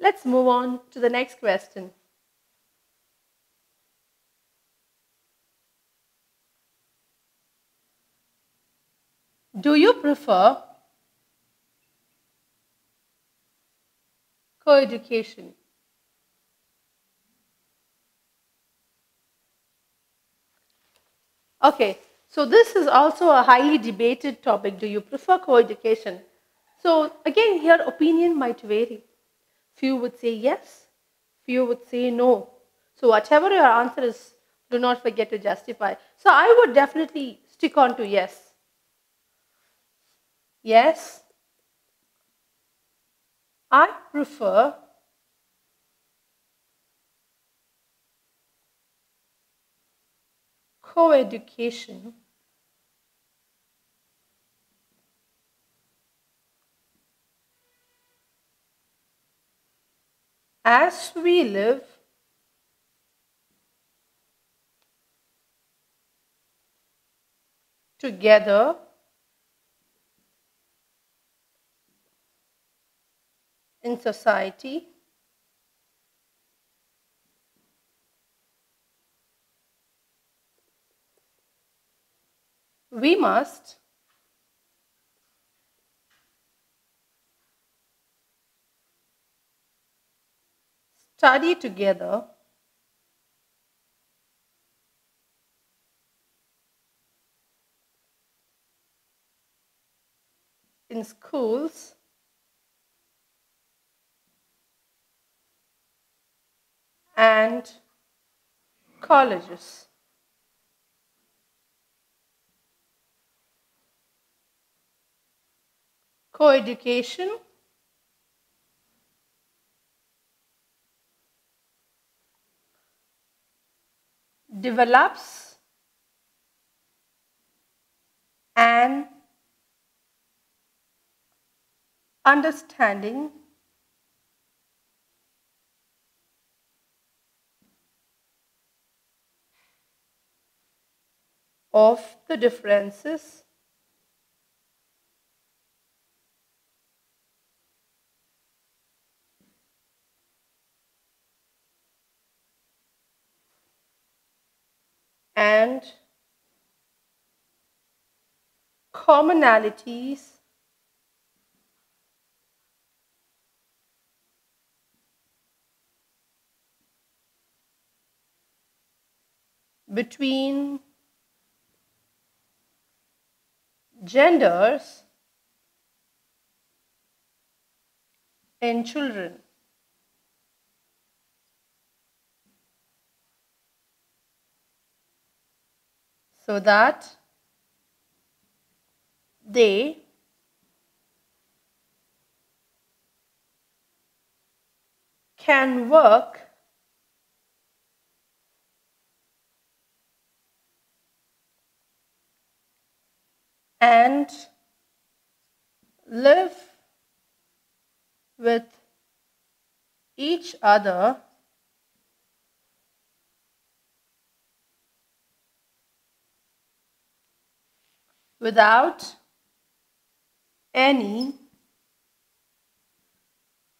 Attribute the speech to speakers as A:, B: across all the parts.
A: Let's move on to the next question. Do you prefer co-education? Okay, so this is also a highly debated topic. Do you prefer co-education? So again, here opinion might vary. Few would say yes, few would say no. So whatever your answer is, do not forget to justify. So I would definitely stick on to yes. Yes, I prefer co-education as we live together in society. We must study together in schools and colleges. Co-education develops an understanding of the differences and commonalities between genders in children. So that they can work and live with each other without any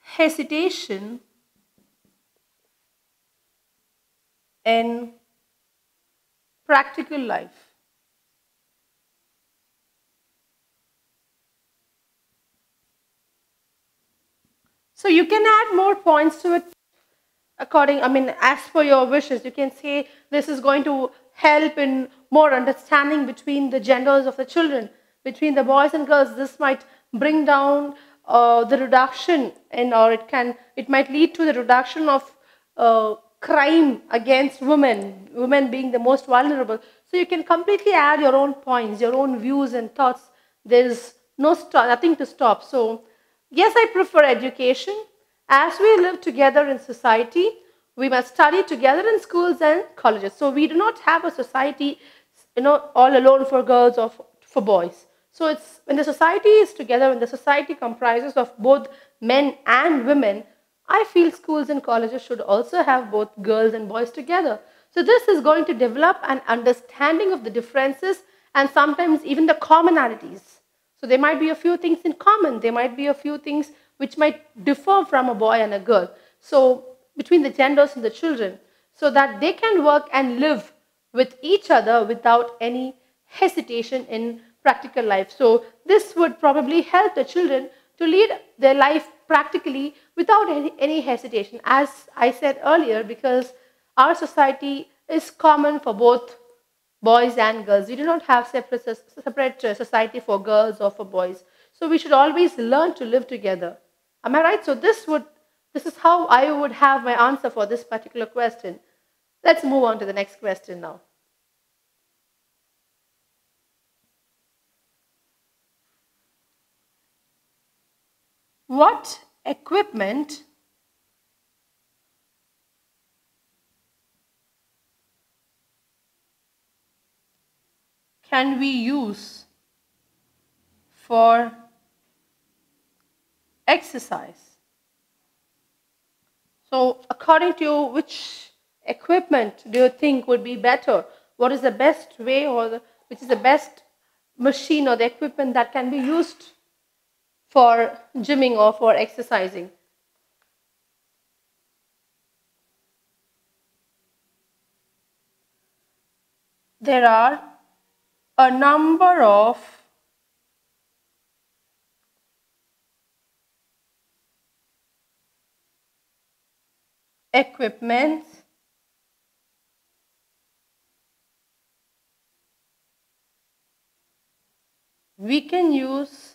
A: hesitation in practical life. So you can add more points to it as per your wishes. You can say this is going to help in more understanding between the genders of the children, between the boys and girls. This might bring down the reduction or it might lead to the reduction of crime against women being the most vulnerable. So you can completely add your own points, your own views and thoughts. There's nothing to stop. So yes, I prefer education. As we live together in society, we must study together in schools and colleges. So we do not have a society, all alone for girls or for boys. So it's when the society is together, when the society comprises of both men and women, I feel schools and colleges should also have both girls and boys together. So this is going to develop an understanding of the differences and sometimes even the commonalities. So there might be a few things in common. There might be a few things which might differ from a boy and a girl. So between the genders and the children, so that they can work and live with each other without any hesitation in practical life. So this would probably help the children to lead their life practically without any hesitation. As I said earlier, because our society is common for both boys and girls. We do not have separate society for girls or for boys. So we should always learn to live together. Am I right? So this is how I would have my answer for this particular question. Let's move on to the next question now. What equipment can we use for exercise? So according to you, which equipment do you think would be better? What is the best way, or which is the best machine or the equipment that can be used for gymming or for exercising? There are a number of equipments we can use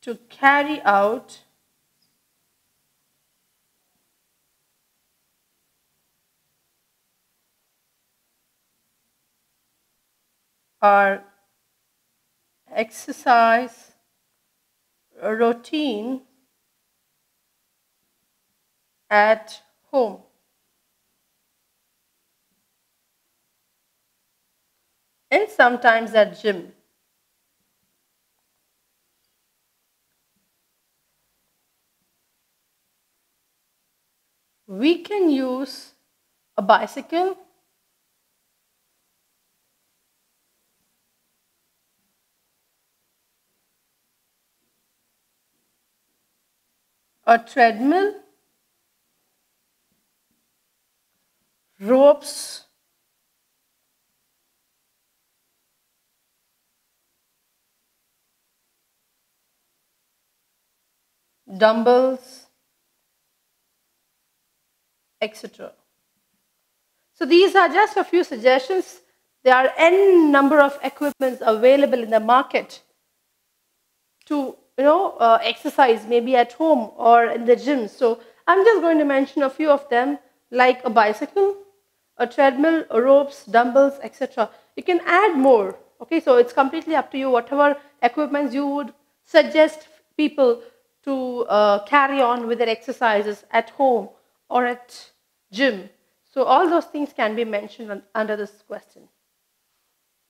A: to carry out our exercise routine at home. And sometimes at gym. We can use a bicycle, a treadmill, ropes, dumbbells, etc. So these are just a few suggestions. There are n number of equipments available in the market to exercise, maybe at home or in the gym. So I'm just going to mention a few of them, like a bicycle, a treadmill, ropes, dumbbells, etc. You can add more. Okay, so it's completely up to you, whatever equipments you would suggest people to carry on with their exercises at home or at gym. So all those things can be mentioned under this question.